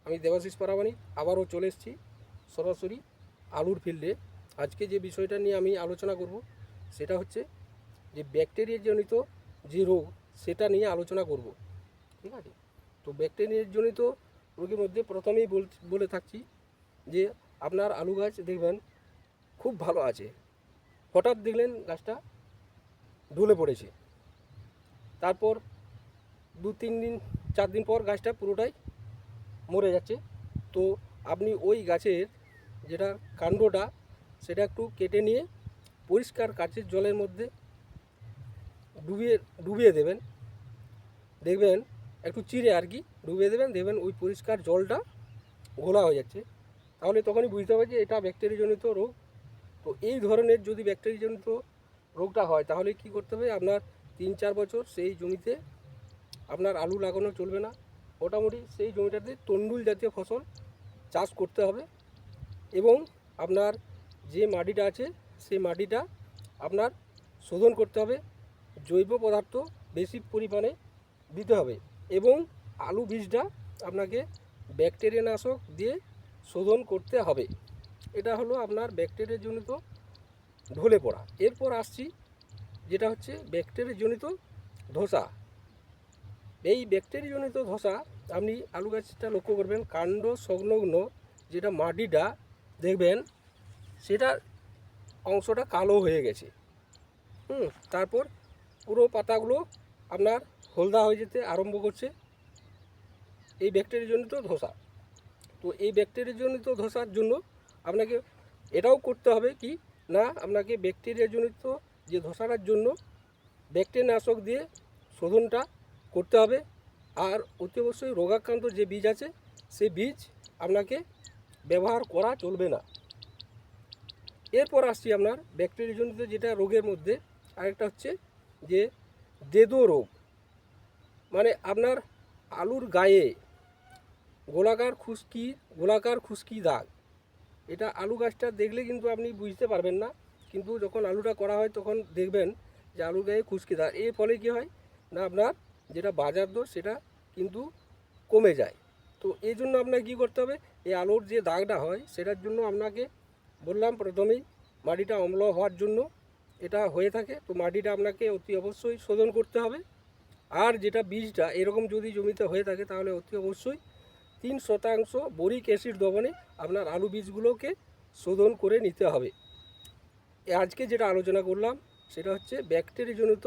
আমি দেবাশিস পারাবানি আবারও চলে এসেছি সরাসরি আলুর ফিল্ডে। আজকে যে বিষয়টা নিয়ে আমি আলোচনা করব সেটা হচ্ছে যে ব্যাকটেরিয়াজনিত যে রোগ সেটা নিয়ে আলোচনা করব। ঠিক আছে, তো ব্যাকটেরিয়াজনিত রোগের মধ্যে প্রথমেই বলে থাকছি যে আপনার আলু গাছ দেখবেন খুব ভালো আছে, হঠাৎ দেখলেন গাছটা ঢলে পড়েছে, তারপর 2-3 দিন 4 দিন পর গাছটা পুরোটাই মরে যাচ্ছে। তো আপনি ওই গাছের যেটা কাণ্ডটা সেটা একটু কেটে নিয়ে পরিষ্কার কাচের জলের মধ্যে ডুবিয়ে দেবেন। দেখবেন একটু চিরে আর কি ডুবিয়ে দেবেন, দেখবেন ওই পরিষ্কার জলটা ঘোলা হয়ে যাচ্ছে। তাহলে তখনই বুঝতে হবে যে এটা ব্যাকটেরিয়াজনিত রোগ। তো এই ধরনের যদি ব্যাকটেরিয়াজনিত রোগটা হয় তাহলে কি করতে হবে, আপনার 3-4 বছর সেই জমিতে আপনার আলু লাগানো চলবে না। মোটামুটি সেই জমিটাতে তন্ডুল জাতীয় ফসল চাষ করতে হবে এবং আপনার যে মাটিটা আছে সেই মাটিটা আপনার শোধন করতে হবে, জৈব পদার্থ বেশি পরিমাণে দিতে হবে এবং আলু বীজটা আপনাকে ব্যাকটেরিয়া নাশক দিয়ে শোধন করতে হবে। এটা হলো আপনার ব্যাকটেরিয়াজনিত ঢলে পড়া। এরপর আসছি যেটা হচ্ছে ব্যাকটেরিয়াজনিত ধসা। এই ব্যাকটেরিয়াজনিত ধসা আপনি আলু গাছটা লক্ষ্য করবেন, কাণ্ড সংলগ্ন যেটা মাটিটা দেখবেন সেটার অংশটা কালো হয়ে গেছে। তারপর পুরো পাতাগুলো আপনার হলদা হয়ে যেতে আরম্ভ করছে, এই ব্যাকটেরিয়াজনিত ধসা। তো এই ব্যাকটেরিয়াজনিত ধসার জন্য আপনাকে এটাও করতে হবে কি না, আপনাকে ব্যাকটেরিয়াজনিত যে ধসাটার জন্য ব্যাকটেরিয়া নাশক দিয়ে শোধনটা করতে হবে। আর অতি অবশ্যই রোগাক্রান্ত যে বীজ আছে সেই বীজ আপনাকে ব্যবহার করা চলবে না। এরপর আসছি আপনার ব্যাকটেরিয়াজনিত যেটা রোগের মধ্যে আরেকটা হচ্ছে যে দেদো রোগ। মানে আপনার আলুর গায়ে গোলাকার খুশকি দাগ। এটা আলু গাছটা দেখলে কিন্তু আপনি বুঝতে পারবেন না, কিন্তু যখন আলুটা করা হয় তখন দেখবেন যে আলুর গায়ে খুশকি দাগ। এর ফলে কী হয় না, আপনার যেটা বাজার দর সেটা কিন্তু কমে যায়। তো এই জন্য আপনাকে কী করতে হবে, এই আলুর যে দাগটা হয় সেটার জন্য আপনাকে বললাম প্রথমেই মাটিটা অম্ল হওয়ার জন্য এটা হয়ে থাকে। তো মাটিটা আপনাকে অতি অবশ্যই শোধন করতে হবে। আর যেটা বীজটা এরকম যদি জমিতে হয়ে থাকে তাহলে অতি অবশ্যই 3% বোরিক অ্যাসিড দ্রবণে আপনার আলু বীজগুলোকে শোধন করে নিতে হবে। আজকে যেটা আলোচনা করলাম সেটা হচ্ছে ব্যাকটেরিয়াজনিত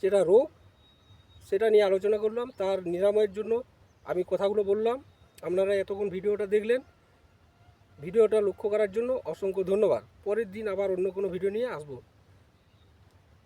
যেটা রোগ সেটা নিয়ে আলোচনা করলাম, তার নিরাময়ের জন্য আমি কথাগুলো বললাম। আপনারা এতক্ষণ ভিডিওটা দেখলেন, ভিডিওটা লক্ষ্য করার জন্য অসংখ্য ধন্যবাদ। পরের দিন আবার অন্য কোনো ভিডিও নিয়ে আসবো।